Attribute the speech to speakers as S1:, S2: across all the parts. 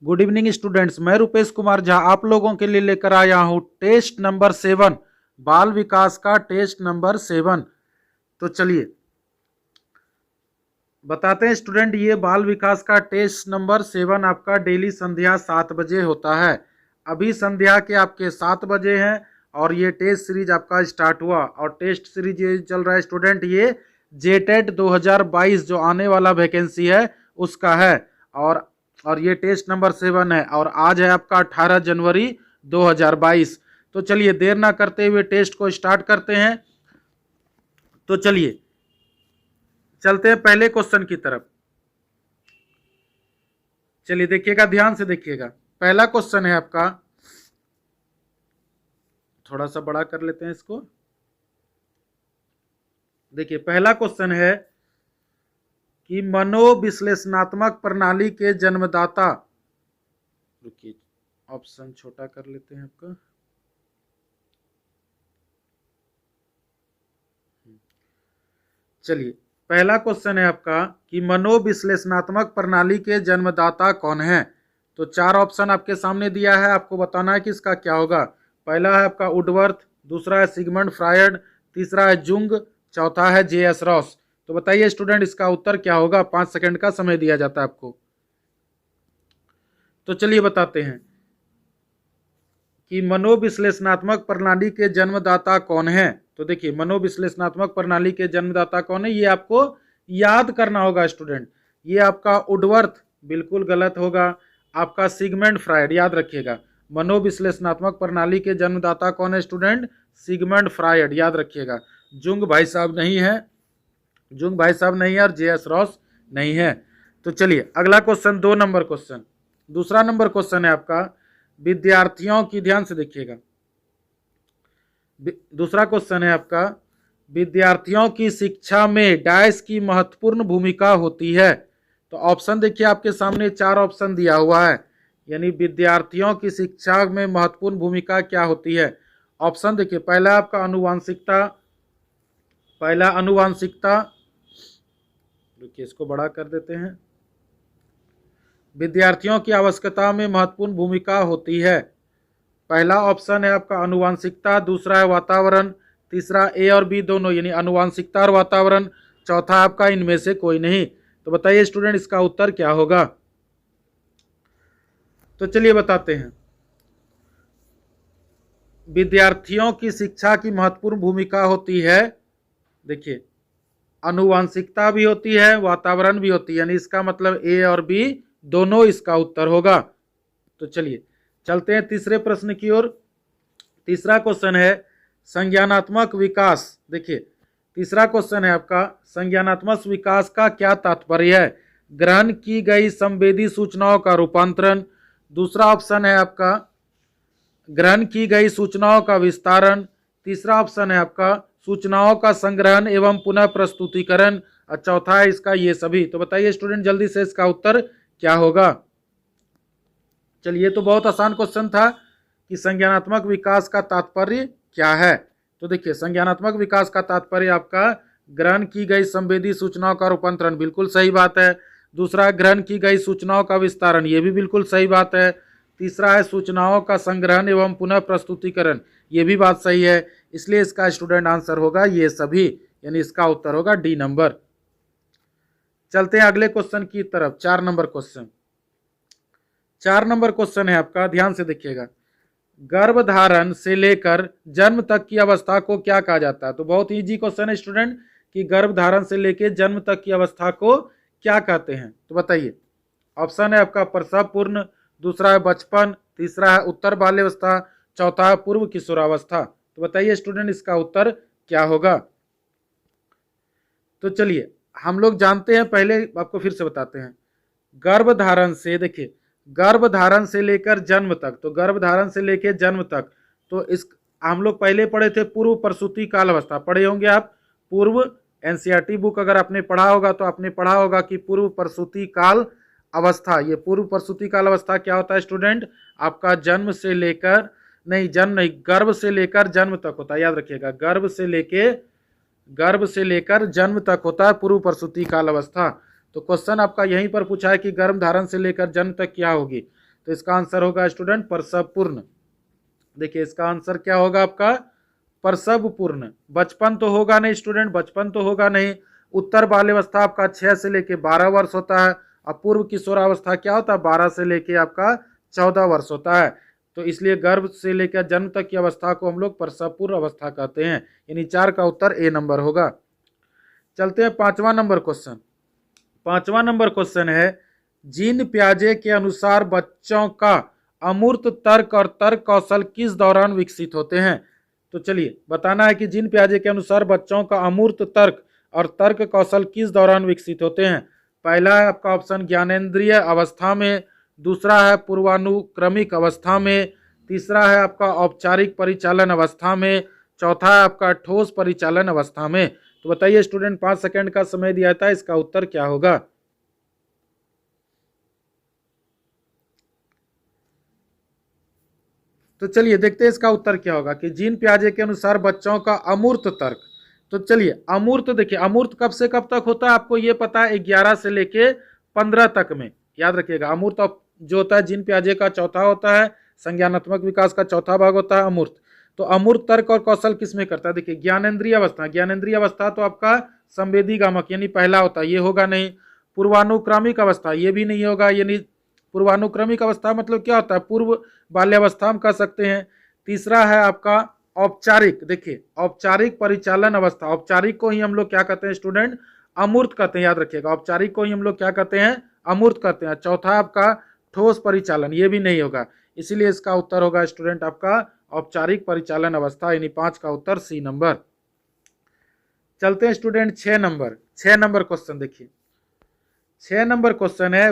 S1: Good evening students, मैं रुपेश कुमार झा आप लोगों के लिए लेकर आया हूं टेस्ट नंबर 7, बाल विकास का टेस्ट नंबर 7। तो चलिए बताते हैं स्टूडेंट, ये बाल विकास का टेस्ट नंबर 7 आपका डेली संध्या 7 बजे होता है। अभी संध्या के आपके 7 बजे हैं और ये टेस्ट सीरीज आपका स्टार्ट हुआ और टेस्ट सीरीज ये चल रहा है स्टूडेंट, ये जेटेट 2022 जो आने वाला वैकेंसी है उसका है और ये टेस्ट नंबर 7 है और आज है आपका 18 जनवरी 2022। तो चलिए देर ना करते हुए टेस्ट को स्टार्ट करते हैं। तो चलिए चलते हैं पहले क्वेश्चन की तरफ। चलिए देखिएगा, ध्यान से देखिएगा। पहला क्वेश्चन है आपका, थोड़ा सा बड़ा कर लेते हैं इसको। देखिए पहला क्वेश्चन है कि मनोविश्लेषणात्मक प्रणाली के जन्मदाता, रुकिए ऑप्शन छोटा कर लेते हैं आपका। चलिए पहला क्वेश्चन है आपका कि मनोविश्लेषणात्मक प्रणाली के जन्मदाता कौन है। तो 4 ऑप्शन आपके सामने दिया है, आपको बताना है कि इसका क्या होगा। पहला है आपका वुडवर्थ, दूसरा है सिगमंड फ्रायड, तीसरा है जुंग, चौथा है जे.एस. रॉस। तो बताइए स्टूडेंट इसका उत्तर क्या होगा। 5 सेकंड का समय दिया जाता है आपको। तो चलिए बताते हैं कि मनोविश्लेषणात्मक प्रणाली के जन्मदाता कौन है। तो देखिए मनोविश्लेषणात्मक प्रणाली के जन्मदाता कौन है, ये आपको याद करना होगा स्टूडेंट। ये आपका वुडवर्थ बिल्कुल गलत होगा, आपका सिगमंड फ्रायड याद रखिएगा। मनोविश्लेषणात्मक प्रणाली के जन्मदाता कौन है स्टूडेंट, सिगमंड फ्रायड याद रखिएगा। जुंग भाई साहब नहीं है, जुंग भाई साहब नहीं है और जे.एस. रॉस नहीं है। तो चलिए अगला क्वेश्चन 2 नंबर क्वेश्चन, दूसरा नंबर क्वेश्चन है आपका विद्यार्थियों की, ध्यान से देखिएगा। दूसरा क्वेश्चन है आपका विद्यार्थियों की शिक्षा में डैश की महत्वपूर्ण भूमिका होती है। तो ऑप्शन देखिए आपके सामने 4 ऑप्शन दिया हुआ है, यानी विद्यार्थियों की शिक्षा में महत्वपूर्ण भूमिका क्या होती है। ऑप्शन देखिए, पहला आपका अनुवांशिकता, पहला अनुवांशिकता, देखिए इसको बड़ा कर देते हैं। विद्यार्थियों की आवश्यकता में महत्वपूर्ण भूमिका होती है। पहला ऑप्शन है आपका अनुवांशिकता, दूसरा है वातावरण, तीसरा ए और बी दोनों यानी अनुवांशिकता और वातावरण, चौथा आपका इनमें से कोई नहीं। तो बताइए स्टूडेंट इसका उत्तर क्या होगा। तो चलिए बताते हैं, विद्यार्थियों की शिक्षा की महत्वपूर्ण भूमिका होती है, देखिए अनुवांशिकता भी होती है, वातावरण भी होती है, यानी इसका मतलब ए और बी दोनों इसका उत्तर होगा। तो चलिए चलते हैं तीसरे प्रश्न की ओर। तीसरा क्वेश्चन है संज्ञानात्मक विकास। देखिए तीसरा क्वेश्चन है आपका संज्ञानात्मक विकास का क्या तात्पर्य है। ग्रहण की गई संवेदी सूचनाओं का रूपांतरण, दूसरा ऑप्शन है आपका ग्रहण की गई सूचनाओं का विस्तारण, तीसरा ऑप्शन है आपका सूचनाओं का संग्रहण एवं पुनः प्रस्तुतिकरण और चौथा है इसका ये सभी। तो बताइए स्टूडेंट जल्दी से इसका उत्तर क्या होगा। चलिए तो बहुत आसान क्वेश्चन था कि संज्ञानात्मक विकास का तात्पर्य क्या है। तो देखिए संज्ञानात्मक विकास का तात्पर्य आपका ग्रहण की गई संवेदी सूचनाओं का रूपांतरण, बिल्कुल सही बात है। दूसरा ग्रहण की गई सूचनाओं का विस्तारण, ये भी बिल्कुल सही बात है। तीसरा है सूचनाओं का संग्रहण एवं पुनः प्रस्तुतिकरण, ये भी बात सही है। इसलिए इसका स्टूडेंट आंसर होगा ये सभी, यानी इसका उत्तर होगा डी नंबर। चलते हैं अगले क्वेश्चन की तरफ। 4 नंबर क्वेश्चन, 4 नंबर क्वेश्चन है आपका, ध्यान से देखिएगा। गर्भधारण से लेकर जन्म तक की अवस्था को क्या कहा जाता है। तो बहुत इजी क्वेश्चन है स्टूडेंट कि गर्भधारण से लेकर जन्म तक की अवस्था को क्या कहते हैं। तो बताइए, ऑप्शन है आपका प्रसव पूर्ण, दूसरा है बचपन, तीसरा है उत्तर बाल्यावस्था, चौथा है पूर्व किशोरावस्था। तो बताइए स्टूडेंट इसका उत्तर क्या होगा। तो चलिए हम लोग जानते हैं, पहले आपको फिर से बताते हैं। गर्भधारण से, देखिए गर्भधारण से लेकर जन्म तक, तो गर्भधारण से लेकर जन्म तक, तो इस हम लोग पहले पढ़े थे पूर्व प्रसूति काल अवस्था, पढ़े होंगे आप। पूर्व एनसीईआरटी बुक अगर आपने पढ़ा होगा तो आपने पढ़ा होगा कि पूर्व प्रसूति काल अवस्था, ये पूर्व प्रसूति काल अवस्था क्या होता है स्टूडेंट, आपका जन्म से लेकर, नहीं जन्म नहीं, गर्भ से लेकर जन्म तक होता है, याद रखिएगा। गर्भ से लेकर जन्म तक होता है पूर्व प्रसूति काल अवस्था। तो क्वेश्चन आपका यहीं पर पूछा है कि गर्भ धारण से लेकर जन्म तक क्या होगी। तो इसका आंसर होगा स्टूडेंट प्रसवपूर्ण। देखिए इसका आंसर क्या होगा आपका प्रसवपूर्ण। बचपन तो होगा नहीं स्टूडेंट, बचपन तो होगा नहीं। उत्तर बाल्यावस्था आपका 6 से लेके 12 वर्ष होता है, और पूर्व किशोरावस्था क्या होता है 12 से लेके आपका 14 वर्ष होता है। तो इसलिए गर्भ से लेकर जन्म तक की अवस्था को हम लोग प्रसवपूर्व अवस्था कहते हैं। यानी 4 का उत्तर ए नंबर होगा। चलते हैं 5वां नंबर क्वेश्चन। 5वां नंबर क्वेश्चन है, जीन पियाजे के अनुसार बच्चों का अमूर्त तर्क और तर्क कौशल किस दौरान विकसित होते हैं। तो चलिए बताना है कि जीन पियाजे के अनुसार बच्चों का अमूर्त तर्क और तर्क कौशल किस दौरान विकसित होते हैं। पहला है आपका ऑप्शन ज्ञानेंद्रिय अवस्था में, दूसरा है पूर्वानुक्रमिक अवस्था में, तीसरा है आपका औपचारिक परिचालन अवस्था में, चौथा है आपका ठोस परिचालन अवस्था में। तो बताइए स्टूडेंट 5 सेकंड का समय दिया था, इसका उत्तर क्या होगा। तो चलिए देखते हैं इसका उत्तर क्या होगा कि जीन पियाजे के अनुसार बच्चों का अमूर्त तर्क। तो चलिए अमूर्त, देखिए अमूर्त कब से कब तक होता है आपको ये पता है, 11 से लेके 15 तक में। याद रखिएगा अमूर्त जो होता है जीन पियाजे का चौथा होता है, संज्ञानात्मक विकास का चौथा भाग होता है अमूर्त। तो अमूर्त तर्क और कौशल किसमें करता है, देखिए ज्ञानेंद्रिय अवस्था। ज्ञानेंद्रिय अवस्था तो आपका संवेदी गामक यानी पहला होता है, ये होगा नहीं। पूर्वानुक्रमिक अवस्था ये भी नहीं होगा, यानी पूर्वानुक्रमिक अवस्था मतलब क्या होता है, पूर्व बाल्यावस्था हम कह सकते हैं। तीसरा है आपका औपचारिक, देखिए औपचारिक परिचालन अवस्था। औपचारिक को ही हम लोग क्या कहते हैं स्टूडेंट, अमूर्त कहते हैं। याद रखिएगा औपचारिक को ही हम लोग क्या कहते हैं, अमूर्त कहते हैं। चौथा आपका ठोस परिचालन, ये भी नहीं होगा, इसीलिए इसका उत्तर होगा स्टूडेंट आपका औपचारिक परिचालन अवस्था, यानी 5 का उत्तर सी नंबर। चलते हैं स्टूडेंट 6 नंबर क्वेश्चन। देखिए 6 नंबर क्वेश्चन है,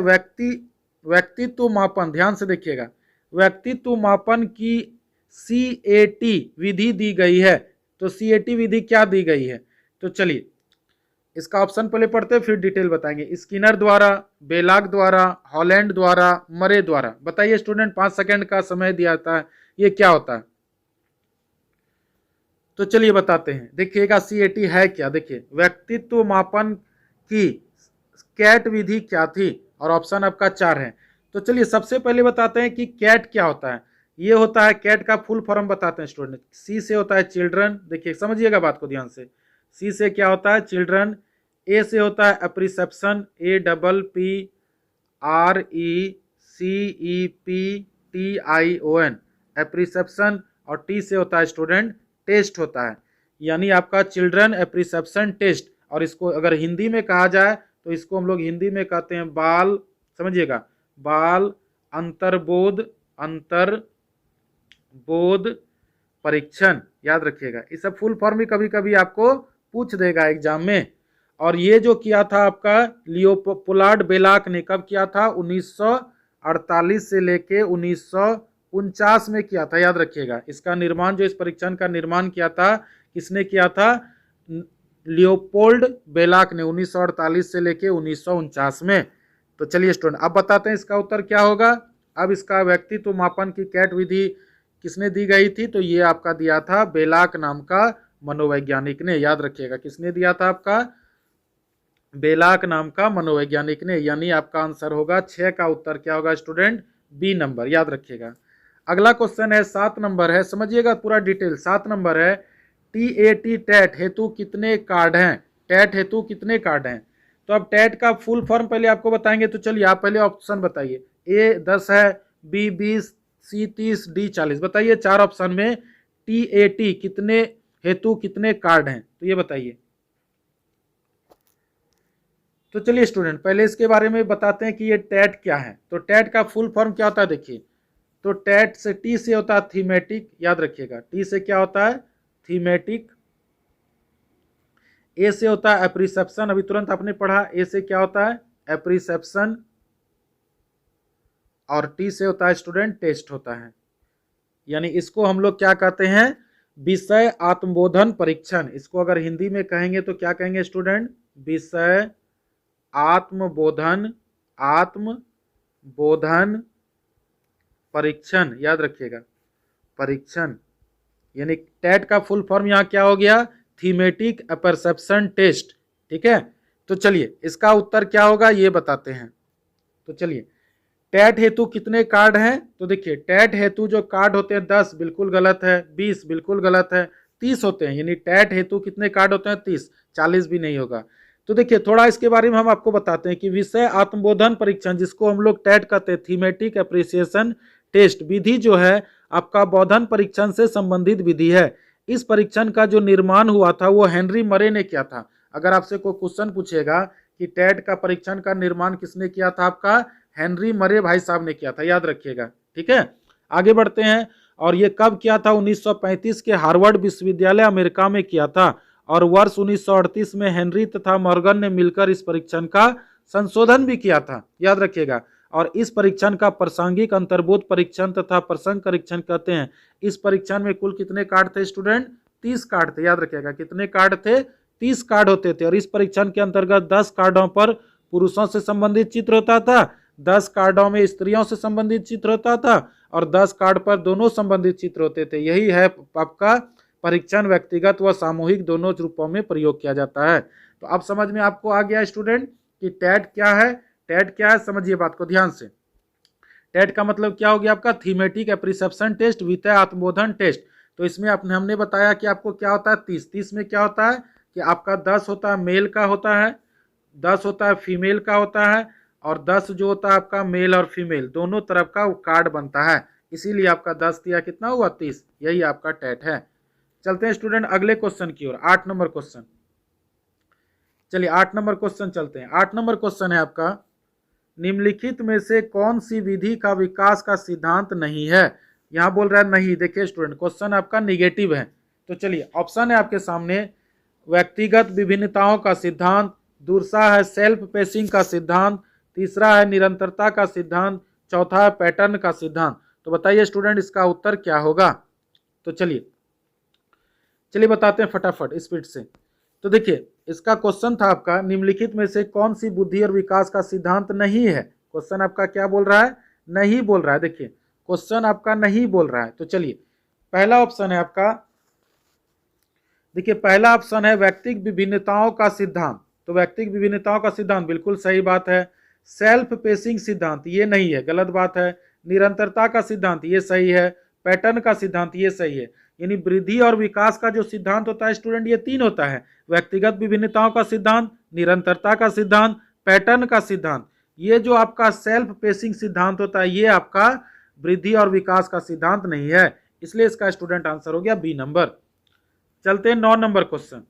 S1: व्यक्तित्व मापन, ध्यान से देखिएगा, व्यक्तित्व मापन की CAT विधि दी गई है। तो CAT विधि क्या दी गई है, तो चलिए इसका ऑप्शन पहले पढ़ते हैं फिर डिटेल बताएंगे। स्किनर द्वारा, बेलाग द्वारा, हॉलैंड द्वारा, मरे द्वारा। बताइए स्टूडेंट 5 सेकंड का समय दिया था, ये क्या होता है। तो चलिए बताते हैं, देखिएगा CAT है क्या। देखिए व्यक्तित्व मापन की कैट विधि क्या थी, और ऑप्शन आपका 4 है। तो चलिए सबसे पहले बताते हैं कि कैट क्या होता है। ये होता है, कैट का फुल फॉर्म बताते हैं स्टूडेंट। C से होता है चिल्ड्रन, देखिए समझिएगा बात को ध्यान से। C से क्या होता है चिल्ड्रन, A से होता है एप्रिसेप्शन, APPRECEPTION एप्रिसेप्शन, और T से होता है स्टूडेंट टेस्ट होता है, यानी आपका चिल्ड्रन एप्रिसेप्शन टेस्ट। और इसको अगर हिंदी में कहा जाए तो इसको हम लोग हिंदी में कहते हैं बाल, समझिएगा बाल अंतर्बोध परीक्षण। याद रखिएगा, ये सब फुल फॉर्म भी कभी कभी आपको पूछ देगा एग्जाम में। और ये जो किया था आपका लियोपोलार्ड बेलाक ने, कब किया था 1948 से लेके 1949 में किया था। याद रखिएगा इसका निर्माण, जो इस परीक्षण का निर्माण किया था किसने किया था, लियोपोल्ड बेलाक ने 1948 से लेके 1949 में। तो चलिए स्टूडेंट अब बताते हैं इसका उत्तर क्या होगा। अब इसका व्यक्तित्व मापन की कैट विधि किसने दी गई थी, तो ये आपका दिया था बेलाक नाम का मनोवैज्ञानिक ने। याद रखिएगा किसने दिया था, आपका बेलाक नाम का मनोवैज्ञानिक ने, यानी आपका आंसर होगा 6 का उत्तर क्या होगा स्टूडेंट, बी नंबर। याद रखिएगा। अगला क्वेश्चन है 7 नंबर है, समझिएगा पूरा डिटेल। 7 नंबर है, TAT टैट हेतु कितने कार्ड हैं, टैट हेतु कितने कार्ड हैं। तो अब टैट का फुल फॉर्म पहले आपको बताएंगे, तो चलिए आप पहले ऑप्शन बताइए। A 10 है, B 20, C 30, D 40। बताइए 4 ऑप्शन में TAT कितने हेतु कितने कार्ड हैं, तो ये बताइए। तो चलिए स्टूडेंट पहले इसके बारे में बताते हैं कि ये टैट क्या है। तो टैट का फुल फॉर्म क्या होता है, देखिए तो टैट से T से होता है थीमेटिक। याद रखिएगा T से क्या होता है, थीमेटिक। A से होता है एप्रिसेप्शन, अभी तुरंत आपने पढ़ा A से क्या होता है एप्रिसेप्शन, और T से होता है स्टूडेंट टेस्ट होता है। यानी इसको हम लोग क्या कहते हैं, विषय आत्मबोधन परीक्षण। इसको अगर हिंदी में कहेंगे तो क्या कहेंगे स्टूडेंट, विषय आत्मबोधन परीक्षण। याद रखिएगा परीक्षण, यानी टैट का फुल फॉर्म यहाँ क्या हो गया, थीमेटिक परसेप्शन टेस्ट। ठीक है, तो चलिए इसका उत्तर क्या होगा ये बताते हैं। तो चलिए टेट हेतु कितने कार्ड हैं? तो देखिए टेट हेतु जो कार्ड होते हैं 10 बिल्कुल गलत है, 20 बिल्कुल गलत है, 30 होते हैं। यानी टेट हेतु कितने कार्ड होते हैं? 30, 40 भी नहीं होगा। तो देखिए थोड़ा इसके बारे में हम आपको बताते हैं कि विषय आत्मबोधन परीक्षण, जिसको हम लोग टेट कहते हैं, थीमेटिक एप्रिसिएशन टेस्ट विधि, जो है आपका बोधन परीक्षण से संबंधित विधि है। इस परीक्षण का जो निर्माण हुआ था वो हेनरी मरे ने किया था। अगर आपसे कोई क्वेश्चन पूछेगा कि टेट का परीक्षण का निर्माण किसने किया था, आपका हेनरी मरे भाई साहब ने किया था, याद रखिएगा। ठीक है, आगे बढ़ते हैं। और ये कब किया था? 1935 के हार्वर्ड विश्वविद्यालय अमेरिका में किया था। और वर्ष 1938 में हेनरी तथा मॉर्गन ने मिलकर इस परीक्षण का संशोधन भी किया था, याद रखिएगा। और इस परीक्षण का प्रासंगिक अंतर्बोध परीक्षण तथा प्रसंग परीक्षण कहते हैं। इस परीक्षण में कुल कितने कार्ड थे स्टूडेंट? 30 कार्ड थे, याद रखिएगा। कितने कार्ड थे? 30 कार्ड होते थे। और इस परीक्षण के अंतर्गत 10 कार्डों पर पुरुषों से संबंधित चित्र होता था, 10 कार्डों में स्त्रियों से संबंधित चित्र होता था, और 10 कार्ड पर दोनों संबंधित चित्र होते थे। यही है आपका परीक्षण, व्यक्तिगत व सामूहिक दोनों रूपों में प्रयोग किया जाता है। तो अब समझ में आपको आ गया स्टूडेंट कि टेट क्या है? टेट क्या है समझिए बात को ध्यान से। टेट का मतलब क्या हो गया आपका? थीमेटिक एप्रिसेप्शन टेस्ट, विषय आत्मबोधन टेस्ट। तो इसमें हमने बताया कि आपको क्या होता है? 30 में क्या होता है कि आपका 10 होता है मेल का होता है, 10 होता है फीमेल का होता है, और 10 जो होता है आपका मेल और फीमेल दोनों तरफ का वो कार्ड बनता है। इसीलिए आपका 10 दिया, कितना हुआ? 30। यही आपका टेट है। चलते हैं स्टूडेंट अगले क्वेश्चन की ओर, 8 नंबर क्वेश्चन। चलिए 8 नंबर क्वेश्चन चलते हैं। 8 नंबर क्वेश्चन है आपका, निम्नलिखित में से कौन सी विधि का विकास का सिद्धांत नहीं है? यहां बोल रहा है नहीं। देखिए स्टूडेंट क्वेश्चन आपका निगेटिव है। तो चलिए ऑप्शन है आपके सामने, व्यक्तिगत विभिन्नताओं का सिद्धांत, दूसरा है सेल्फ पेसिंग का सिद्धांत, तीसरा है निरंतरता का सिद्धांत, चौथा है पैटर्न का सिद्धांत। तो बताइए स्टूडेंट इसका उत्तर क्या होगा? तो चलिए बताते हैं फटाफट स्पीड से। तो देखिए इसका क्वेश्चन था आपका, निम्नलिखित में से कौन सी बुद्धि और विकास का सिद्धांत नहीं है? क्वेश्चन आपका क्या बोल रहा है? नहीं बोल रहा है। देखिए क्वेश्चन आपका नहीं बोल रहा है। तो चलिए पहला ऑप्शन है आपका, देखिए पहला ऑप्शन है व्यक्तिगत विभिन्नताओं का सिद्धांत। तो व्यक्तिगत विभिन्नताओं का सिद्धांत बिल्कुल सही बात है। सेल्फ पेसिंग सिद्धांत ये नहीं है, गलत बात है। निरंतरता का सिद्धांत ये सही है। पैटर्न का सिद्धांत ये सही है। यानी वृद्धि और विकास का जो सिद्धांत होता है स्टूडेंट ये 3 होता है, व्यक्तिगत विभिन्नताओं का सिद्धांत, निरंतरता का सिद्धांत, पैटर्न का सिद्धांत। ये जो आपका सेल्फ पेसिंग सिद्धांत होता है ये आपका वृद्धि और विकास का सिद्धांत नहीं है। इसलिए इसका स्टूडेंट आंसर हो गया बी नंबर। चलते हैं 9 नंबर क्वेश्चन।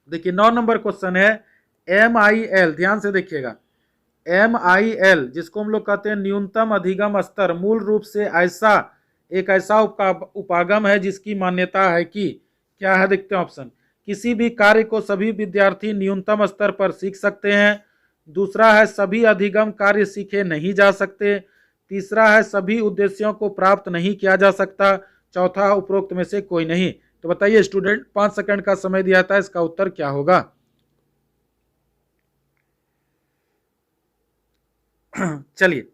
S1: देखिए 9 नंबर क्वेश्चन है MIL, ध्यान से देखिएगा। MIL जिसको हम लोग कहते हैं न्यूनतम अधिगम स्तर, मूल रूप से एक ऐसा उपागम है जिसकी मान्यता है कि क्या है? देखते हैं ऑप्शन। किसी भी कार्य को सभी विद्यार्थी न्यूनतम स्तर पर सीख सकते हैं, दूसरा है सभी अधिगम कार्य सीखे नहीं जा सकते, तीसरा है सभी उद्देश्यों को प्राप्त नहीं किया जा सकता, चौथा उपरोक्त में से कोई नहीं। तो बताइए स्टूडेंट 5 सेकंड का समय दिया था, इसका उत्तर क्या होगा? चलिए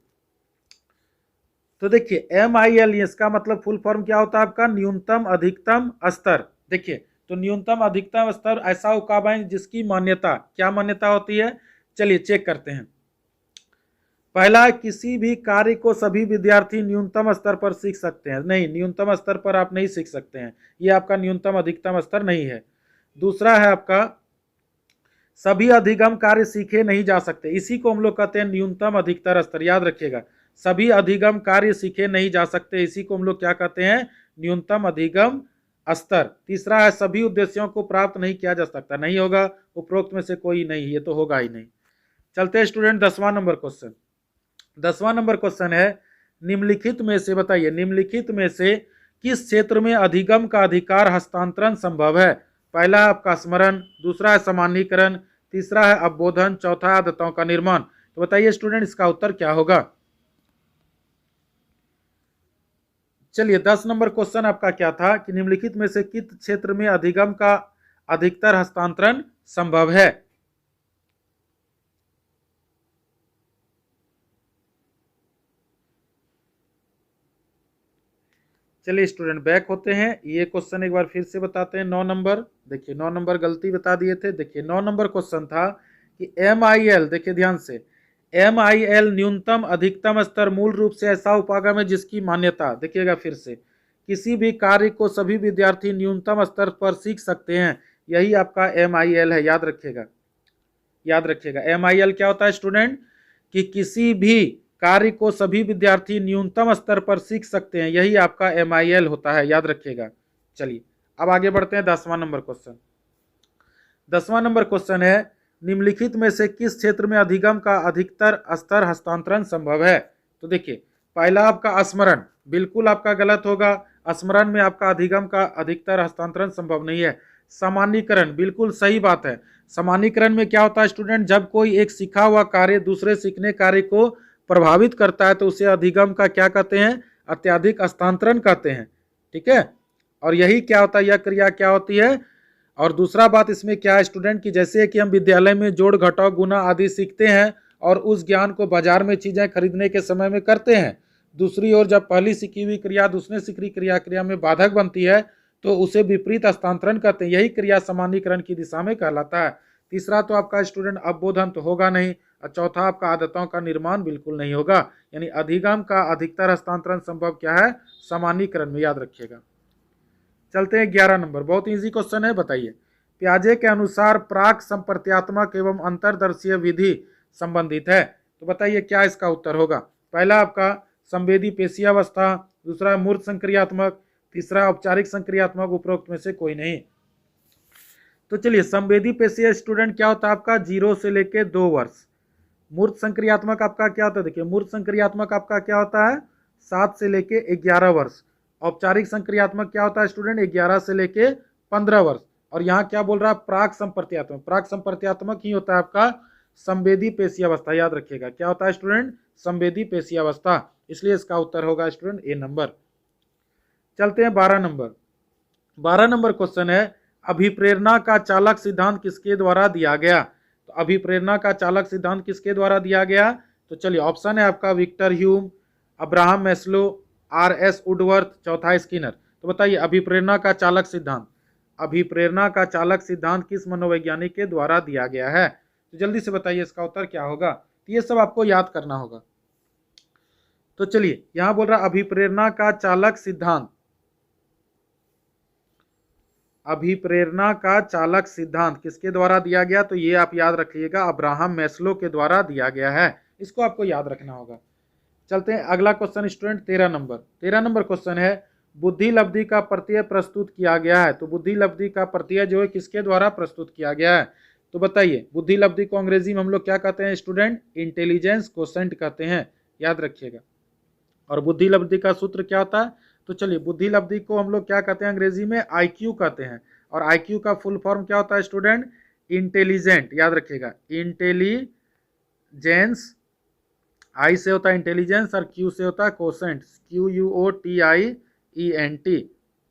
S1: तो देखिए MIL इसका मतलब फुल फॉर्म क्या होता है आपका? न्यूनतम अधिकतम स्तर। देखिए तो न्यूनतम अधिकतम स्तर ऐसा उपागम जिसकी मान्यता, क्या मान्यता होती है? चलिए चेक करते हैं। पहला, किसी भी कार्य को सभी विद्यार्थी न्यूनतम स्तर पर सीख सकते हैं। नहीं, न्यूनतम स्तर पर आप नहीं सीख सकते हैं, ये आपका न्यूनतम अधिकतम स्तर नहीं है। दूसरा है आपका सभी अधिगम कार्य सीखे नहीं जा सकते, इसी को हम लोग कहते हैं न्यूनतम अधिकतर स्तर, याद रखिएगा। सभी अधिगम कार्य सीखे नहीं जा सकते, इसी को हम लोग क्या कहते हैं? न्यूनतम अधिगम स्तर। तीसरा है सभी उद्देश्यों को प्राप्त नहीं किया जा सकता, नहीं होगा, उपरोक्त में से कोई नहीं, ये तो होगा ही नहीं। चलते हैं स्टूडेंट 10वां नंबर क्वेश्चन। 10वां नंबर क्वेश्चन है, निम्नलिखित में से बताइए, निम्नलिखित में से किस क्षेत्र में अधिगम का अधिकार हस्तांतरण संभव है? पहला है आपका स्मरण, दूसरा है सामान्यीकरण, तीसरा है अवबोधन, चौथा आदतों का निर्माण। तो बताइए स्टूडेंट इसका उत्तर क्या होगा? चलिए 10 नंबर क्वेश्चन आपका क्या था कि निम्नलिखित में से किस क्षेत्र में अधिगम का अधिकतर हस्तांतरण संभव है? चलिए स्टूडेंट बैक होते हैं, ये क्वेश्चन एक बार फिर से बताते हैं। 9 नंबर, देखिए 9 नंबर गलती बता दिए थे। देखिए 9 नंबर क्वेश्चन था कि MIL, देखिए ध्यान से, MIL न्यूनतम अधिकतम स्तर मूल रूप से ऐसा उपागम है जिसकी मान्यता, देखिएगा फिर से, किसी भी कार्य को सभी विद्यार्थी न्यूनतम स्तर पर सीख सकते हैं, यही आपका MIL है। याद रखिएगा, याद रखिएगा। MIL क्या होता है स्टूडेंट, कि किसी भी कार्य को सभी विद्यार्थी न्यूनतम स्तर पर सीख सकते हैं, यही आपका MIL होता है। याद रखिएगा। चलिए अब आगे बढ़ते हैं 10वां नंबर क्वेश्चन। 10वां नंबर क्वेश्चन है, निम्नलिखित में से किस क्षेत्र में अधिगम का अधिकतर स्तर हस्तांतरण संभव है। तो देखिए, पहला आपका स्मरण, बिल्कुल आपका गलत होगा। स्मरण में आपका अधिगम का अधिकतर हस्तांतरण संभव नहीं है। सामान्यीकरण, बिल्कुल सही बात है। सामान्यीकरण में क्या होता है स्टूडेंट, जब कोई एक सीखा हुआ कार्य दूसरे सीखने कार्य को प्रभावित करता है तो उसे अधिगम का क्या कहते हैं, अत्यधिक हस्तांतरण कहते हैं। ठीक है, और यही क्या होता है, यह क्रिया क्या होती है। और दूसरा बात इसमें क्या है स्टूडेंट, कि जैसे कि हम विद्यालय में जोड़ घटाव गुना आदि सीखते हैं और उस ज्ञान को बाजार में चीजें खरीदने के समय में करते हैं, दूसरी ओर जब पहली सीखी हुई क्रिया दूसरे सीखी क्रिया में बाधक बनती है तो उसे विपरीत हस्तांतरण कहते हैं। यही क्रिया सामान्यीकरण की दिशा में कहलाता है। तीसरा तो आपका स्टूडेंट अवबोधन तो होगा नहीं, और चौथा आपका आदतों का निर्माण बिल्कुल नहीं होगा। यानी अधिगम का अधिकतर हस्तांतरण संभव क्या है, सामान्यीकरण में। याद रखिएगा। चलते हैं 11 नंबर, बहुत इजी क्वेश्चन है, बताइए। प्याजे के अनुसार प्राक संप्रत्यात्मक एवं अंतरदर्शीय विधि संबंधित है, तो बताइए क्या इसका उत्तर होगा। पहला आपका संवेदी पेशीय अवस्था, दूसरा मूर्त संक्रियात्मक, तीसरा औपचारिक संक्रियात्मक, उपरोक्त में से कोई नहीं। तो चलिए, संवेदी पेशीय स्टूडेंट क्या होता है आपका 0 से लेके 2 वर्ष। मूर्त संक्रियात्मक आपका क्या होता है, देखिए मूर्त संक्रियात्मक आपका क्या होता है 7 से लेके 11 वर्ष। औपचारिक संक्रियात्मक क्या होता है स्टूडेंट 11 से लेके 15 वर्ष। और यहाँ क्या बोल रहा है, प्राक संप्रत्यात्मक, प्राक संप्रत्यात्मक ही होता है आपका संवेदी पेशीय अवस्था। याद रखिएगा, क्या होता है स्टूडेंट, संवेदी पेशीय अवस्था। इसलिए इसका उत्तर होगा स्टूडेंट ए नंबर। चलते हैं 12 नंबर। 12 नंबर क्वेश्चन है, अभिप्रेरणा का चालक सिद्धांत किसके द्वारा दिया गया। तो अभिप्रेरणा का चालक सिद्धांत किसके द्वारा दिया गया, तो चलिए ऑप्शन है आपका Victor Hume, Abraham Maslow, RS Woodworth, चौथा स्किनर। तो बताइए अभिप्रेरणा का चालक सिद्धांत, अभिप्रेरणा का चालक सिद्धांत किस मनोवैज्ञानिक के द्वारा दिया गया है। तो जल्दी से बताइए इसका उत्तर क्या होगा। तो ये सब आपको याद करना होगा। तो चलिए, यहां बोल रहा अभिप्रेरणा का चालक सिद्धांत, अभिप्रेरणा का चालक सिद्धांत किसके द्वारा दिया गया, तो ये आप याद रखिएगा अब्राहम मैस्लो के द्वारा दिया गया है। इसको आपको याद रखना होगा। चलते हैं अगला question student 13 number. 13 number question है, बुद्धि लब्धि का प्रत्यय प्रस्तुत किया गया है। तो बुद्धि लब्धि का प्रत्यय जो है किसके द्वारा प्रस्तुत किया गया है, तो बताइए। बुद्धि लब्धि को अंग्रेजी में हम लोग क्या कहते हैं स्टूडेंट, इंटेलिजेंस कोसेंट कहते हैं। याद रखिएगा। और बुद्धि लब्धि का सूत्र क्या होता है, तो चलिए बुद्धि लब्धि को हम लोग क्या कहते हैं अंग्रेजी में, IQ कहते हैं। और IQ का फुल फॉर्म क्या होता है स्टूडेंट, इंटेलिजेंट। याद रखिएगा, इंटेलिजेंस, I से होता है इंटेलिजेंस और Q से होता है कोसेंट, QUOTIENT।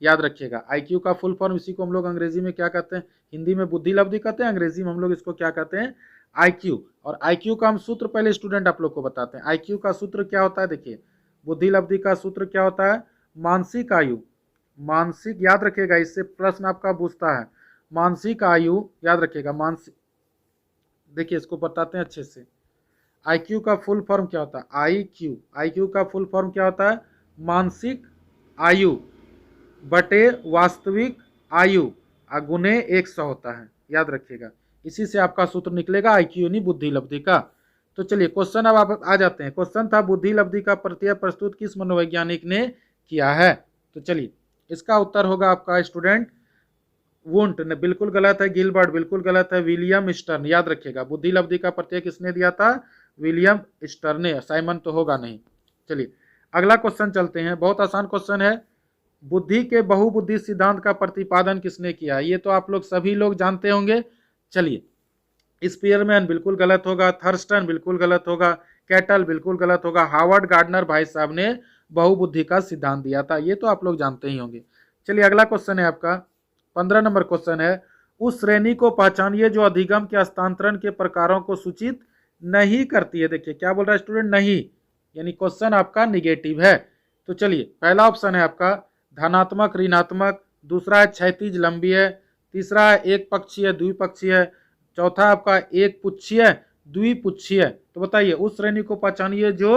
S1: याद रखिएगा, IQ का फुल फॉर्म, इसी को हम लोग अंग्रेजी में क्या कहते हैं, हिंदी में बुद्धि लब्धि कहते हैं, अंग्रेजी में हम लोग इसको क्या कहते हैं, IQ। और IQ का हम सूत्र पहले स्टूडेंट आप लोग को बताते हैं। IQ का सूत्र क्या होता है, देखिए बुद्धि लब्धि का सूत्र क्या होता है, मानसिक आयु, मानसिक, याद रखिएगा इससे प्रश्न आपका पूछता है, मानसिक आयु। याद रखिएगा मानसिक, देखिए इसको बताते हैं अच्छे से। IQ का फुल फॉर्म क्या होता है, IQ का फुल फॉर्म क्या होता है, मानसिक आयु बटे वास्तविक आयु गुने 100 होता है। याद रखिएगा, इसी से आपका सूत्र निकलेगा IQ यानी बुद्धि लब्धि का। तो चलिए क्वेश्चन अब आप आ जाते हैं। क्वेश्चन था बुद्धि लब्धि का प्रत्यय प्रस्तुत किस मनोवैज्ञानिक ने किया है। तो चलिए इसका उत्तर होगा आपका स्टूडेंट वुंट ने, बिल्कुल गलत है। गिलबर्ट बिल्कुल गलत है। William stern. याद रखिएगा, बुद्धि लब्धि का प्रत्यय किसने दिया था, विलियम स्टर्न ने, साइमन तो होगा नहीं। चलिए अगला क्वेश्चन चलते हैं, बहुत आसान क्वेश्चन है। बुद्धि के बहुबुद्धि सिद्धांत का प्रतिपादन किसने किया, ये तो आप लोग सभी लोग जानते होंगे। चलिए, स्पीयरमैन बिल्कुल गलत होगा, थर्स्टन बिल्कुल गलत होगा, कैटल बिल्कुल गलत होगा, हार्वर्ड गार्डनर भाई साहब ने बहुबुद्धि का सिद्धांत दिया था, ये तो आप लोग जानते ही होंगे। चलिए अगला क्वेश्चन है आपका 15 नंबर क्वेश्चन है, उस श्रेणी को पहचानिए जो अधिगम के हस्तांतरण के प्रकारों को सूचित नहीं करती है। देखिए क्या बोल रहा है स्टूडेंट, नहीं, यानी क्वेश्चन आपका निगेटिव है। तो चलिए पहला ऑप्शन है आपका धनात्मक ऋणात्मक, दूसरा है क्षैतिज लंबी है, तीसरा है एक पक्षीय द्विपक्षीय है, चौथा आपका एक पुच्छीय द्विपुच्छीय। तो बताइए उस श्रेणी को पहचानिए जो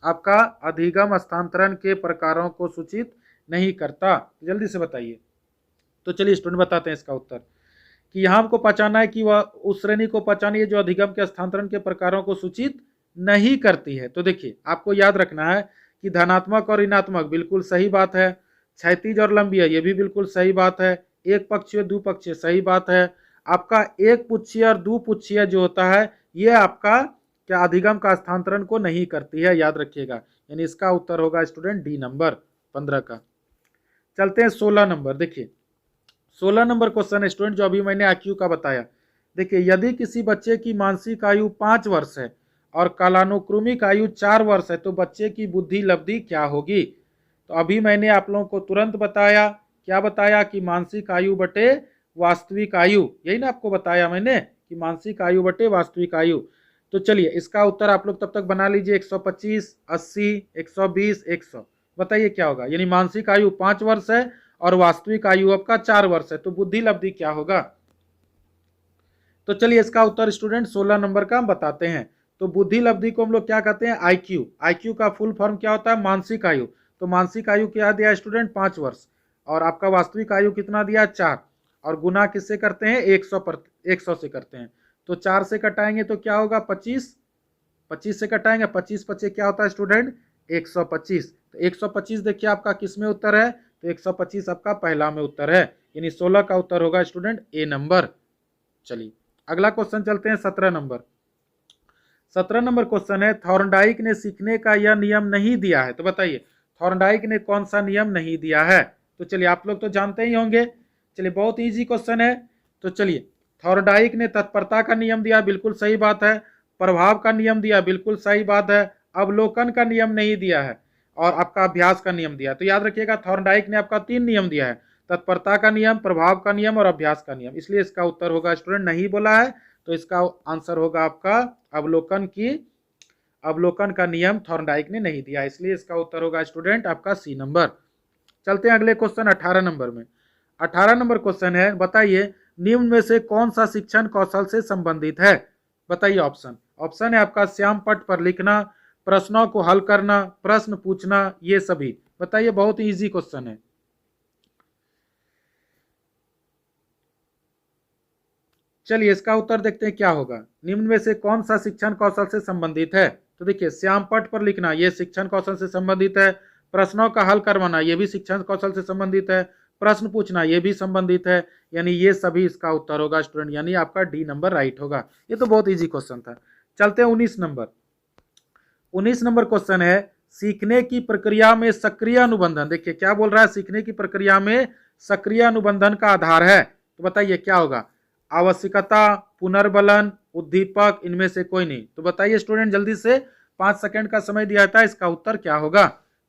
S1: आपका अधिगम स्थानांतरण के प्रकारों को सूचित नहीं करता। जल्दी से बताइए। तो चलिए स्टूडेंट बताते हैं इसका उत्तर कि यहाँ हमको पहचानना है कि वह उस श्रेणी को पहचानिए जो अधिगम के स्थानांतरण के प्रकारों को सूचित नहीं करती है। तो देखिए आपको याद रखना है कि धनात्मक और ऋणात्मक बिल्कुल सही बात है, क्षैतिज और लंबीय ये भी बिल्कुल सही बात है, एक पक्षीय द्विपक्षीय सही बात है, आपका एक पुच्छीय और द्विपुच्छीय जो होता है ये आपका क्या अधिगम का स्थानांतरण को नहीं करती है, याद रखिएगा। यानी इसका उत्तर होगा स्टूडेंट डी नंबर 15 का। चलते हैं 16 नंबर। देखिए 16 नंबर क्वेश्चन स्टूडेंट जो अभी मैंने IQ का बताया। देखिए यदि किसी बच्चे की मानसिक आयु 5 वर्ष है और कालानुक्रमिक आयु 4 वर्ष है तो बच्चे की बुद्धि लब्धि क्या होगी। तो अभी मैंने आप लोगों को तुरंत बताया, क्या बताया कि मानसिक आयु बटे वास्तविक आयु, यही ना आपको बताया मैंने कि मानसिक आयु बटे वास्तविक आयु। तो चलिए इसका उत्तर आप लोग तब तक बना लीजिए 125, 80, 120, 100। बताइए क्या होगा। यानी मानसिक आयु 5 वर्ष है और वास्तविक आयु आपका 4 वर्ष है तो बुद्धि लब्धि क्या होगा। तो चलिए इसका उत्तर स्टूडेंट 16 नंबर का हम बताते हैं। तो बुद्धि लब्धि को हम लोग क्या कहते हैं IQ। IQ का फुल फॉर्म क्या होता है मानसिक आयु। तो मानसिक आयु क्या दिया स्टूडेंट 5 वर्ष और आपका वास्तविक आयु कितना दिया 4 और गुना किससे करते हैं 100 से करते हैं। तो 4 से कटाएंगे तो क्या होगा 25, 25 से कटाएंगे 25 25 क्या होता है स्टूडेंट 125। तो 125 देखिए आपका किस में उत्तर है तो 125 आपका पहला में उत्तर है। यानी 16 का उत्तर होगा स्टूडेंट A नंबर। चलिए अगला क्वेश्चन चलते हैं 17 नंबर। 17 नंबर क्वेश्चन है थॉर्नडाइक ने सीखने का यह नियम नहीं दिया है। तो बताइए थॉर्नडाइक ने कौन सा नियम नहीं दिया है। तो चलिए आप लोग तो जानते ही होंगे। चलिए बहुत इजी क्वेश्चन है। तो चलिए थॉर्नडाइक ने तत्परता का नियम दिया, बिल्कुल सही बात है। प्रभाव का नियम दिया, बिल्कुल सही बात है। अवलोकन का नियम नहीं दिया है और आपका अभ्यास का नियम दिया। तो याद रखिएगा थॉर्नडाइक ने आपका 3 नियम दिया है, तत्परता का नियम, प्रभाव का नियम और अभ्यास का नियम। इसलिए इसका उत्तर होगा स्टूडेंट नहीं बोला है तो इसका आंसर होगा आपका अवलोकन का नियम थॉर्नडाइक ने नहीं दिया, इसलिए इसका उत्तर होगा स्टूडेंट आपका C नंबर। चलते हैं अगले क्वेश्चन 18 नंबर में। 18 नंबर क्वेश्चन है बताइए निम्न में से कौन सा शिक्षण कौशल से संबंधित है। बताइए ऑप्शन है आपका श्याम पट पर लिखना, प्रश्नों को हल करना, प्रश्न पूछना, ये सभी। बताइए बहुत ही इजी क्वेश्चन है। चलिए इसका उत्तर देखते हैं क्या होगा। निम्न में से कौन सा शिक्षण कौशल से संबंधित है। तो देखिए श्याम पट पर लिखना ये शिक्षण कौशल से संबंधित है, प्रश्नों का हल करवाना ये भी शिक्षण कौशल से संबंधित है, प्रश्न पूछना ये भी संबंधित है। यानी ये सभी इसका उत्तर होगा स्टूडेंट, यानी आपका D नंबर राइट होगा। ये तो बहुत इजी क्वेश्चन था। चलते हैं 19 नंबर। 19 नंबर क्वेश्चन है सीखने की प्रक्रिया में सक्रिय अनुबंधन। देखिए क्या बोल रहा है, सीखने की प्रक्रिया में सक्रिय अनुबंधन का आधार है। तो बताइए क्या होगा, आवश्यकता, पुनर्बलन, उद्दीपक, इनमें से कोई नहीं। तो बताइए स्टूडेंट जल्दी से, 5 सेकंड का समय दिया था, इसका उत्तर क्या होगा।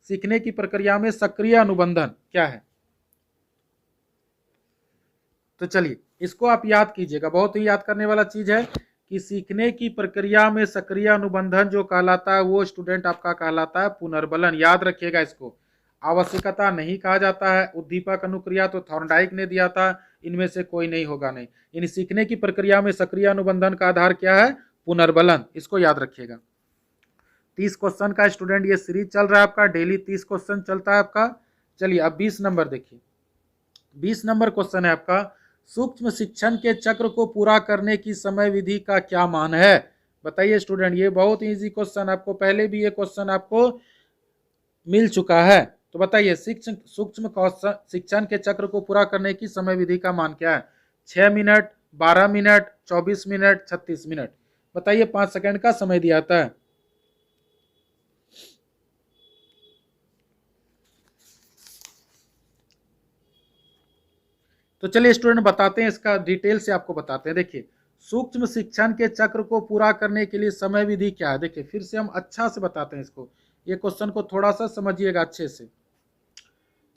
S1: सीखने की प्रक्रिया में सक्रिय अनुबंधन क्या है। तो चलिए इसको आप याद कीजिएगा, बहुत ही याद करने वाला चीज है कि सीखने की प्रक्रिया में सक्रिय अनुबंधन जो कहलाता है वो स्टूडेंट आपका कहलाता है पुनर्बलन। याद रखिएगा इसको। आवश्यकता नहीं कहा जाता है, उद्दीपक अनुक्रिया तो थॉर्नडाइक ने दिया था, इनमें से कोई नहीं होगा नहीं। यानी सीखने की प्रक्रिया में सक्रिय अनुबंधन का आधार क्या है, पुनर्बलन। इसको याद रखिएगा। 30 क्वेश्चन का स्टूडेंट ये सीरीज चल रहा है आपका, डेली 30 क्वेश्चन चलता है आपका। चलिए अब 20 नंबर देखिए। 20 नंबर क्वेश्चन है आपका सूक्ष्म शिक्षण के चक्र को पूरा करने की समय विधि का क्या मान है। बताइए स्टूडेंट, ये बहुत इजी क्वेश्चन, आपको पहले भी ये क्वेश्चन आपको मिल चुका है। तो बताइए सूक्ष्म शिक्षण के चक्र को पूरा करने की समय विधि का मान क्या है। 6 मिनट, 12 मिनट, 24 मिनट, 36 मिनट। बताइए 5 सेकंड का समय दिया था है। तो चलिए स्टूडेंट बताते हैं, इसका डिटेल से आपको बताते हैं। देखिए सूक्ष्म शिक्षण के चक्र को पूरा करने के लिए समय विधि क्या है। देखिए फिर से हम अच्छा से बताते हैं इसको, ये क्वेश्चन को थोड़ा सा समझिएगा अच्छे से,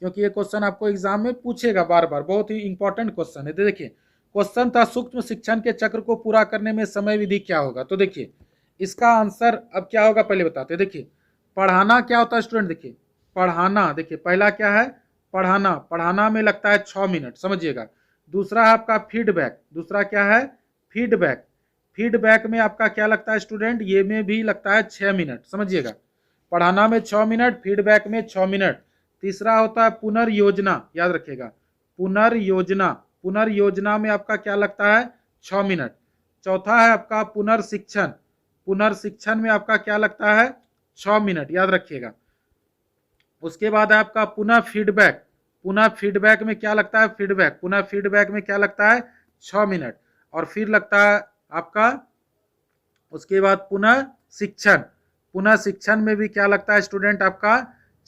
S1: क्योंकि ये क्वेश्चन आपको एग्जाम में पूछेगा बार बार, बहुत ही इंपॉर्टेंट क्वेश्चन है। तो देखिए क्वेश्चन था सूक्ष्म शिक्षण के चक्र को पूरा करने में समय विधि क्या होगा। तो देखिए इसका आंसर अब क्या होगा पहले बताते हैं। देखिए पढ़ाना क्या होता है स्टूडेंट, देखिए पढ़ाना, देखिए पहला क्या है पढ़ाना, पढ़ाना में लगता है 6 मिनट, समझिएगा। दूसरा है आपका फीडबैक, दूसरा क्या है फीडबैक, फीडबैक में आपका क्या लगता है स्टूडेंट, ये में भी लगता है 6 मिनट, समझिएगा। पढ़ाना में 6 मिनट, फीडबैक में 6 मिनट। तीसरा होता है पुनर्योजना, याद रखिएगा, पुनर्योजना, पुनर्योजना में आपका क्या लगता है 6 मिनट। चौथा है आपका पुनर्शिक्षण, पुनर्शिक्षण में आपका क्या लगता है 6 मिनट, याद रखिएगा। उसके बाद है आपका पुनः फीडबैक, पुनः फीडबैक में क्या लगता है फीडबैक, पुनः फीडबैक में क्या लगता है 6 मिनट। और फिर लगता है आपका उसके बाद पुनः शिक्षण, पुनः शिक्षण में भी क्या लगता है स्टूडेंट आपका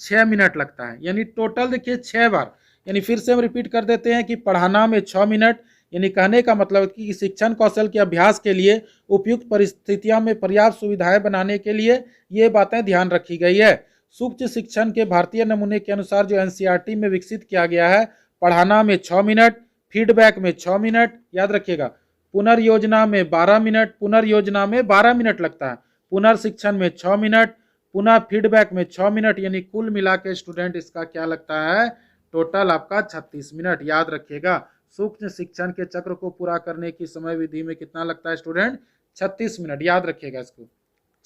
S1: 6 मिनट लगता है, यानी टोटल देखिए 6 बार। यानी फिर से हम रिपीट कर देते हैं कि पढ़ाना में 6 मिनट, यानी कहने का मतलब कि शिक्षण कौशल के अभ्यास के लिए उपयुक्त परिस्थितियों में पर्याप्त सुविधाएं बनाने के लिए ये बातें ध्यान रखी गई है। सूक्ष्म शिक्षण के भारतीय नमूने के अनुसार जो एनसीईआरटी में विकसित किया गया है, पढ़ाना में 6 मिनट, फीडबैक में 6 मिनट, याद रखिएगा, पुनर्योजना में 12 मिनट, पुनर्योजना में 12 मिनट लगता है, पुनर्शिक्षण में 6 मिनट, पुनः फीडबैक में 6 मिनट, यानी कुल मिला के स्टूडेंट इसका क्या लगता है टोटल आपका 36 मिनट। याद रखिएगा, सूक्ष्म शिक्षण के चक्र को पूरा करने की समय विधि में कितना लगता है स्टूडेंट 36 मिनट, याद रखिएगा इसको।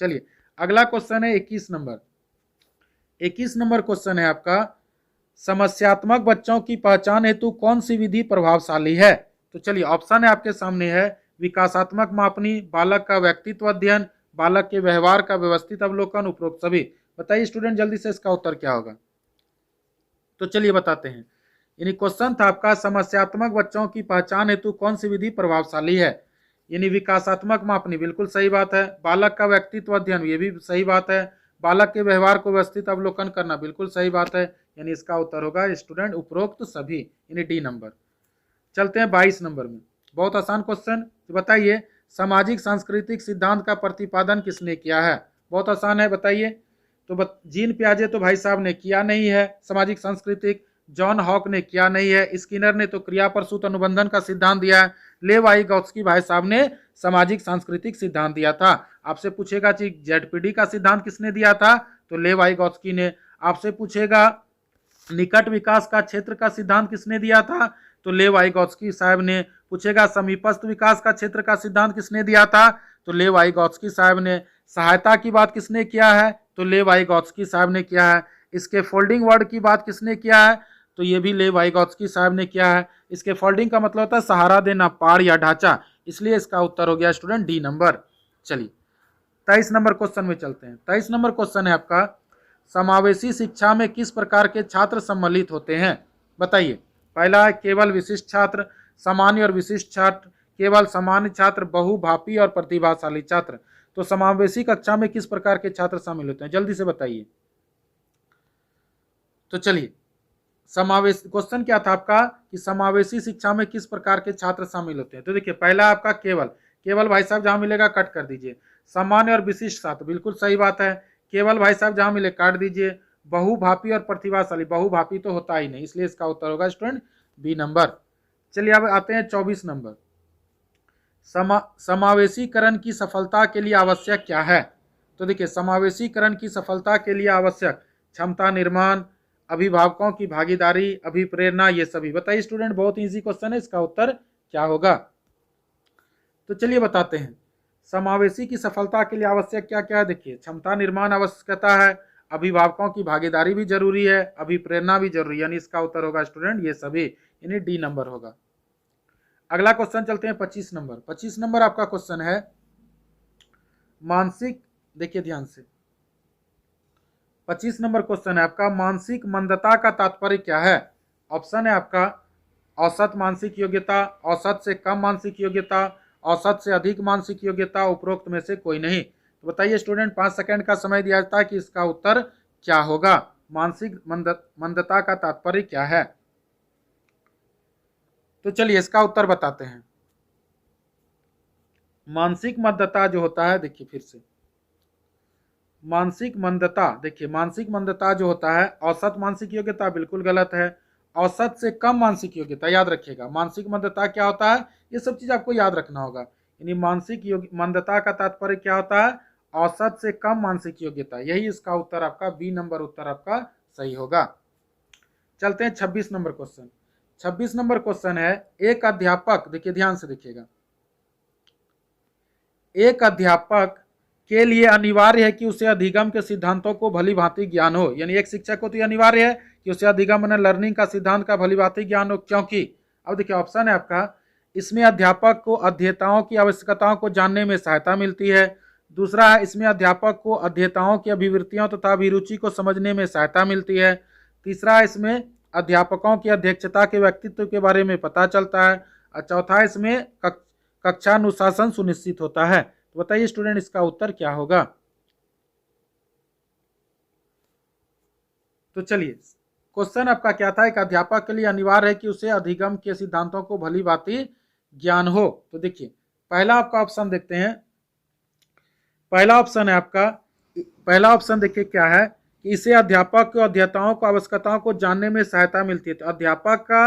S1: चलिए अगला क्वेश्चन है 21 नंबर। 21 नंबर क्वेश्चन है आपका, समस्यात्मक बच्चों की पहचान हेतु कौन सी विधि प्रभावशाली है। तो चलिए ऑप्शन है आपके सामने है, विकासात्मक मापनी, बालक का व्यक्तित्व अध्ययन, बालक के व्यवहार का व्यवस्थित अवलोकन, उपरोक्त सभी। बताइए स्टूडेंट जल्दी से इसका उत्तर क्या होगा। तो चलिए बताते हैं, यानी क्वेश्चन था आपका समस्यात्मक बच्चों की पहचान हेतु कौन सी विधि प्रभावशाली है, यानी विकासात्मक मापनी बिल्कुल सही बात है, बालक का व्यक्तित्व अध्ययन ये भी सही बात है, बालक के व्यवहार को व्यवस्थित अवलोकन करना बिल्कुल सही बात है, यानी इसका उत्तर होगा स्टूडेंट उपरोक्त सभी, यानी डी नंबर। चलते हैं 22 नंबर में, बहुत आसान क्वेश्चन। तो बताइए सामाजिक सांस्कृतिक सिद्धांत का प्रतिपादन किसने किया है। बहुत आसान है, बताइए। तो जीन पियाजे तो भाई साहब ने किया नहीं है सामाजिक सांस्कृतिक, जॉन हॉक ने किया नहीं है, स्किनर ने तो क्रिया प्रसूत अनुबंधन का सिद्धांत दिया है, लेव वाइगोत्स्की भाई साहब ने सामाजिक सांस्कृतिक सिद्धांत दिया था। आपसे पूछेगा कि जेडपीडी का सिद्धांत किसने दिया था, तो लेव वाइगोत्स्की ने। आपसे पूछेगा निकट विकास का क्षेत्र का सिद्धांत किसने दिया था, तो लेव वाइगोत्स्की साहब ने। पूछेगा समीपस्थ विकास का क्षेत्र का सिद्धांत किसने दिया था, तो लेव वाइगोत्स्की साहब ने। सहायता की बात किसने किया है, तो लेव वाइगोत्स्की साहब ने किया है। इसके फोल्डिंग वर्ड की बात किसने किया है, तो ये भी लेव वाइगोत्स्की साहब ने किया है। इसके फोल्डिंग का मतलब होता है सहारा देना, पाड़ या ढांचा, इसलिए इसका उत्तर हो गया स्टूडेंट डी नंबर। चलिए 23 नंबर क्वेश्चन में चलते हैं। 23 नंबर क्वेश्चन है आपका, समावेशी शिक्षा में किस प्रकार के छात्र सम्मिलित होते हैं। बताइए, पहला है केवल विशिष्ट छात्र, सामान्य और विशिष्ट छात्र, केवल सामान्य छात्र, बहुभापी और प्रतिभाशाली छात्र। तो समावेशी कक्षा में किस प्रकार के छात्र शामिल होते हैं, जल्दी से बताइए। तो चलिए समावेश क्वेश्चन क्या था आपका कि समावेशी शिक्षा में किस प्रकार के छात्र शामिल होते हैं। तो देखिए पहला आपका केवल, केवल भाई साहब जहां मिलेगा कट कर दीजिए। सामान्य और विशिष्ट छात्र बिल्कुल सही बात है, केवल भाई साहब जहां मिले काट दीजिए। बहुभापी और प्रतिभाशाली, बहुभापी तो होता ही नहीं, इसलिए इसका उत्तर होगा स्टूडेंट बी नंबर। चलिए अब आते हैं 24 नंबर, समावेशीकरण की सफलता के लिए आवश्यक क्या है। तो देखिए समावेशीकरण की सफलता के लिए आवश्यक क्षमता निर्माण, अभिभावकों की भागीदारी, अभिप्रेरणा, ये सभी। बताइए स्टूडेंट, बहुत इजी क्वेश्चन है, इसका उत्तर क्या होगा। तो चलिए बताते हैं, समावेशी की सफलता के लिए आवश्यक क्या क्या है। देखिए क्षमता निर्माण आवश्यकता है, अभिभावकों की भागीदारी भी जरूरी है, अभिप्रेरणा भी जरूरी है, यानी इसका उत्तर होगा स्टूडेंट ये सभी, यानी डी नंबर होगा। अगला क्वेश्चन चलते हैं 25 नंबर। 25 नंबर आपका क्वेश्चन है मानसिक, देखिए ध्यान से, 25 नंबर क्वेश्चन है आपका, मानसिक मंदता का तात्पर्य क्या है। ऑप्शन है आपका औसत मानसिक योग्यता, औसत से कम मानसिक योग्यता, औसत से अधिक मानसिक योग्यता, उपरोक्त में से कोई नहीं। तो बताइए स्टूडेंट, 5 सेकंड का समय दिया जाता है कि इसका उत्तर क्या होगा। मानसिक मंदता का तात्पर्य क्या है। तो चलिए इसका उत्तर बताते हैं। मानसिक मंदता जो होता है, देखिए फिर से, मानसिक मंदता, देखिए मानसिक मंदता जो होता है, औसत मानसिक योग्यता बिल्कुल गलत है, औसत से कम मानसिक योग्यता, याद रखिएगा। मानसिक मंदता क्या होता है, ये सब चीज आपको याद रखना होगा। यानी मानसिक मंदता का तात्पर्य क्या होता है, औसत से कम मानसिक योग्यता, यही इसका उत्तर आपका बी नंबर उत्तर आपका सही होगा। चलते हैं 26 नंबर क्वेश्चन। 26 नंबर क्वेश्चन है, एक अध्यापक, देखिए ध्यान से देखिएगा, एक अध्यापक के लिए अनिवार्य है कि उसे अधिगम के सिद्धांतों को भली भांति ज्ञान हो। यानी एक शिक्षक को तो ये अनिवार्य है कि उसे अधिगम यानी लर्निंग का सिद्धांत का भली भांति ज्ञान हो, क्योंकि अब देखिए ऑप्शन है आपका, इसमें अध्यापक को अध्येताओं की आवश्यकताओं को जानने में सहायता मिलती है। दूसरा है, इसमें अध्यापक को अध्येताओं की अभिवृत्तियों तथा अभिरुचि को समझने में सहायता मिलती है। तीसरा है, इसमें अध्यापकों की अध्यक्षता के व्यक्तित्व के बारे में पता चलता है। और चौथा है, इसमें कक्षा अनुशासन सुनिश्चित होता है। तो बताइए स्टूडेंट इसका उत्तर क्या होगा। तो चलिए क्वेश्चन आपका क्या था, एक अध्यापक के लिए अनिवार्य है कि उसे अधिगम के सिद्धांतों को भली भांति ज्ञान हो। तो देखिए पहला आपका ऑप्शन देखते हैं, पहला ऑप्शन है आपका, पहला ऑप्शन देखिए क्या है कि इसे अध्यापक को अध्येताओं को आवश्यकताओं को जानने में सहायता मिलती है। तो अध्यापक का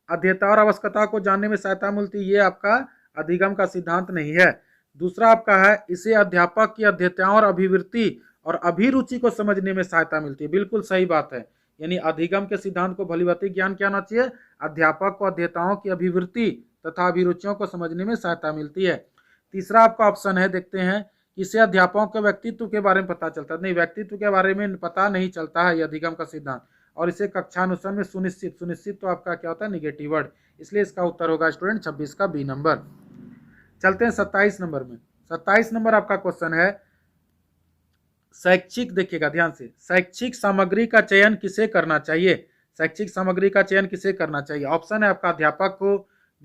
S1: अध्येता और आवश्यकताओं को जानने में सहायता मिलती है, ये आपका अधिगम का सिद्धांत नहीं है। दूसरा आपका है, इसे अध्यापक की अध्येताओं और अभिवृत्ति और अभिरुचि को समझने में सहायता मिलती है। बिल्कुल सही बात है, यानी अधिगम के सिद्धांत को भली भांति ज्ञान क्या होना चाहिए, अध्यापक को अध्येताओं की अभिवृत्ति तथा अभिरुचियों को समझने में सहायता मिलती है। तीसरा आपका ऑप्शन है, देखते हैं, इसे अध्यापकों के व्यक्तित्व के बारे में पता चलता है। नहीं, व्यक्तित्व के बारे में पता नहीं चलता है ये अधिगम का सिद्धांत। और इसे कक्षानुसार में सुनिश्चित, सुनिश्चित तो आपका क्या होता है, निगेटिव वर्ड, इसलिए इसका उत्तर होगा स्टूडेंट 26 का बी नंबर। चलते हैं 27 नंबर में। 27 नंबर आपका क्वेश्चन है, शैक्षिक, देखिएगा ध्यान से, शैक्षिक सामग्री का चयन किसे करना चाहिए। शैक्षिक सामग्री का चयन किसे करना चाहिए। ऑप्शन है आपका, अध्यापक को,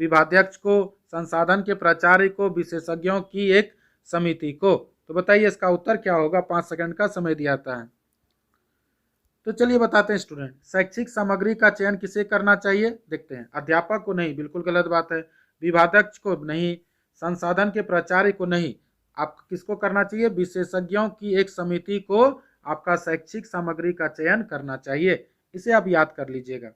S1: विभागाध्यक्ष को, संसाधन के प्राचार्य को, विशेषज्ञों की एक समिति को। तो बताइए इसका उत्तर क्या होगा, 5 सेकंड का समय दिया जाता है। तो चलिए बताते हैं स्टूडेंट, शैक्षिक सामग्री का चयन किसे करना चाहिए। देखते हैं, अध्यापक को नहीं, बिल्कुल गलत बात है। विभागाध्यक्ष को नहीं, संसाधन के प्राचार्य को नहीं, आप किसको करना चाहिए, विशेषज्ञों की एक समिति को आपका शैक्षिक सामग्री का चयन करना चाहिए। इसे आप याद कर लीजिएगा।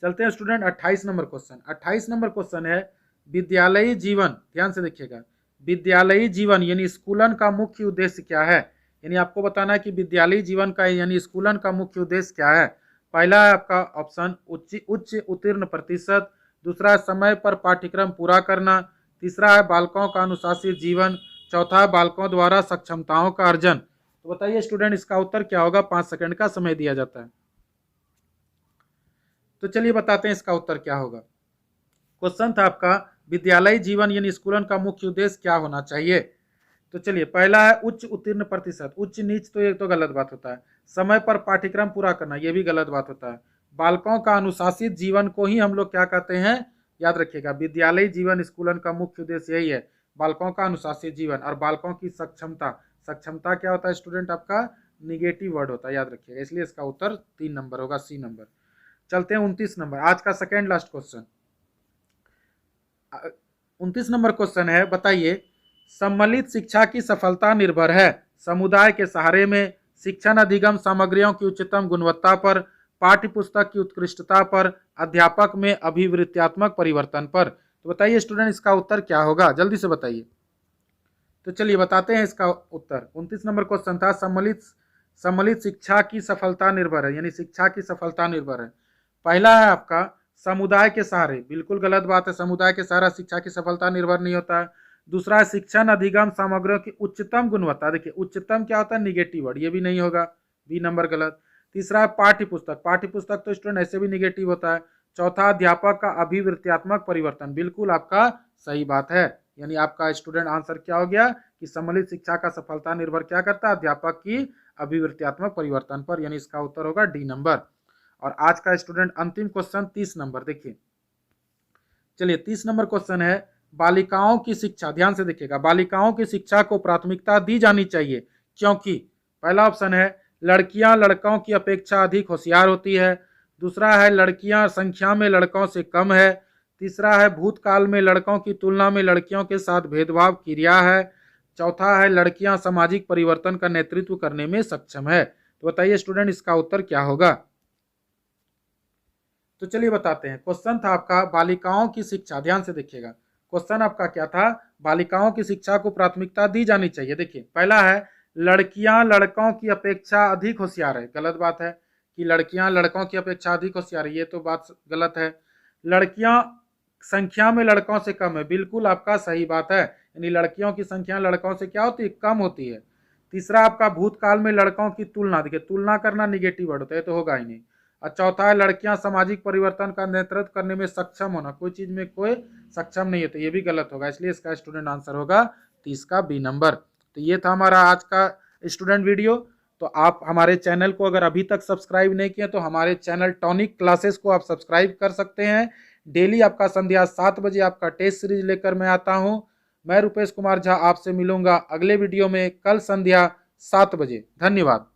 S1: चलते हैं student 28 number question. 28 number question है, विद्यालयी जीवन, ध्यान से देखिएगा, विद्यालयी जीवन यानी स्कूलन का मुख्य उद्देश्य क्या है। यानी आपको बताना है कि विद्यालयी जीवन का यानी स्कूलन का मुख्य उद्देश्य क्या है। पहला है आपका ऑप्शन उच्च उत्तीर्ण प्रतिशत, दूसरा है समय पर पाठ्यक्रम पूरा करना, तीसरा है बालकों का अनुशासित जीवन, चौथा है बालकों द्वारा सक्षमताओं का अर्जन। तो बताइए स्टूडेंट इसका उत्तर क्या होगा, 5 सेकंड का समय दिया जाता है। तो चलिए बताते हैं इसका उत्तर क्या होगा। क्वेश्चन था आपका, विद्यालय जीवन यानी स्कूलन का मुख्य उद्देश्य क्या होना चाहिए। तो चलिए पहला है उच्च उत्तीर्ण प्रतिशत, उच्च नीच तो ये तो गलत बात होता है। समय पर पाठ्यक्रम पूरा करना, ये भी गलत बात होता है। बालकों का अनुशासित जीवन को ही हम लोग क्या कहते हैं, याद रखिएगा, विद्यालय जीवन स्कूलन का मुख्य उद्देश्य यही है, बालकों का अनुशासित जीवन। और बालकों की सक्षमता, सक्षमता क्या होता है स्टूडेंट, आपका निगेटिव वर्ड होता है, याद रखिएगा, इसलिए इसका उत्तर 3 नंबर होगा, सी नंबर। चलते हैं 29 नंबर, आज का second last question. 29 number question है, बताइए, सम्मिलित शिक्षा की सफलता निर्भर है समुदाय के सहारे में, शिक्षण अधिगम सामग्रियों की उच्चतम गुणवत्ता पर, पाठ्य पुस्तक की उत्कृष्टता पर, अध्यापक में अभिवृत्त्यात्मक परिवर्तन पर। तो बताइए स्टूडेंट इसका उत्तर क्या होगा, जल्दी से बताइए। तो चलिए बताते हैं इसका उत्तर। 29 नंबर क्वेश्चन था, सम्मिलित शिक्षा की सफलता निर्भर है, यानी शिक्षा की सफलता निर्भर है। पहला है आपका समुदाय के सहारे, बिल्कुल गलत बात है, समुदाय के सहारा शिक्षा की सफलता निर्भर नहीं होता है। दूसरा है शिक्षण अधिगम सामग्रियों की उच्चतम गुणवत्ता, देखिए उच्चतम क्या होता है, निगेटिव वर्ड, ये भी नहीं होगा, बी नंबर गलत। तीसरा है पाठ्य पुस्तक, पाठ्य पुस्तक तो स्टूडेंट ऐसे भी निगेटिव होता है। चौथा अध्यापक का अभिवृत्त्यात्मक परिवर्तन, बिल्कुल आपका सही बात है, यानी आपका स्टूडेंट आंसर क्या हो गया कि सम्मिलित शिक्षा का सफलता निर्भर क्या करता है, अध्यापक की अभिवृत्त्यात्मक परिवर्तन पर, यानी इसका उत्तर होगा डी नंबर। और आज का स्टूडेंट अंतिम क्वेश्चन 30 नंबर, देखिए चलिए 30 नंबर क्वेश्चन है, बालिकाओं की शिक्षा, ध्यान से देखिएगा, बालिकाओं की शिक्षा को प्राथमिकता दी जानी चाहिए क्योंकि, पहला ऑप्शन है लड़कियां लड़कों की अपेक्षा अधिक होशियार होती है, दूसरा है लड़कियां संख्या में लड़कों से कम है, तीसरा है भूतकाल में लड़कों की तुलना में लड़कियों के साथ भेदभाव किया है, चौथा है लड़कियां सामाजिक परिवर्तन का नेतृत्व करने में सक्षम है। तो बताइए स्टूडेंट इसका उत्तर क्या होगा। तो चलिए बताते हैं, क्वेश्चन था आपका बालिकाओं की शिक्षा, ध्यान से देखिएगा, क्वेश्चन आपका क्या था, बालिकाओं की शिक्षा को प्राथमिकता दी जानी चाहिए। देखिए पहला है लड़कियां लड़कों की अपेक्षा अधिक होशियार है, गलत बात है कि लड़कियां लड़कों की अपेक्षा अधिक होशियार है, ये तो बात गलत है। लड़कियां संख्या में लड़कों से कम है, बिल्कुल आपका सही बात है, यानी लड़कियों की संख्या लड़कों से क्या होती है, कम होती है। तीसरा आपका भूतकाल में लड़कों की तुलना, देखिए तुलना करना निगेटिव वर्ड होता है, तो होगा ही नहीं। और चौथा है लड़कियां सामाजिक परिवर्तन का नेतृत्व करने में सक्षम होना, कोई चीज में कोई सक्षम नहीं होता, ये भी गलत होगा, इसलिए इसका स्टूडेंट आंसर होगा 30 का बी नंबर। तो ये था हमारा आज का स्टूडेंट वीडियो। तो आप हमारे चैनल को अगर अभी तक सब्सक्राइब नहीं किए तो हमारे चैनल टॉनिक क्लासेस को आप सब्सक्राइब कर सकते हैं। डेली आपका संध्या 7 बजे आपका टेस्ट सीरीज लेकर मैं आता हूं। मैं रुपेश कुमार झा आपसे मिलूंगा अगले वीडियो में कल संध्या 7 बजे। धन्यवाद।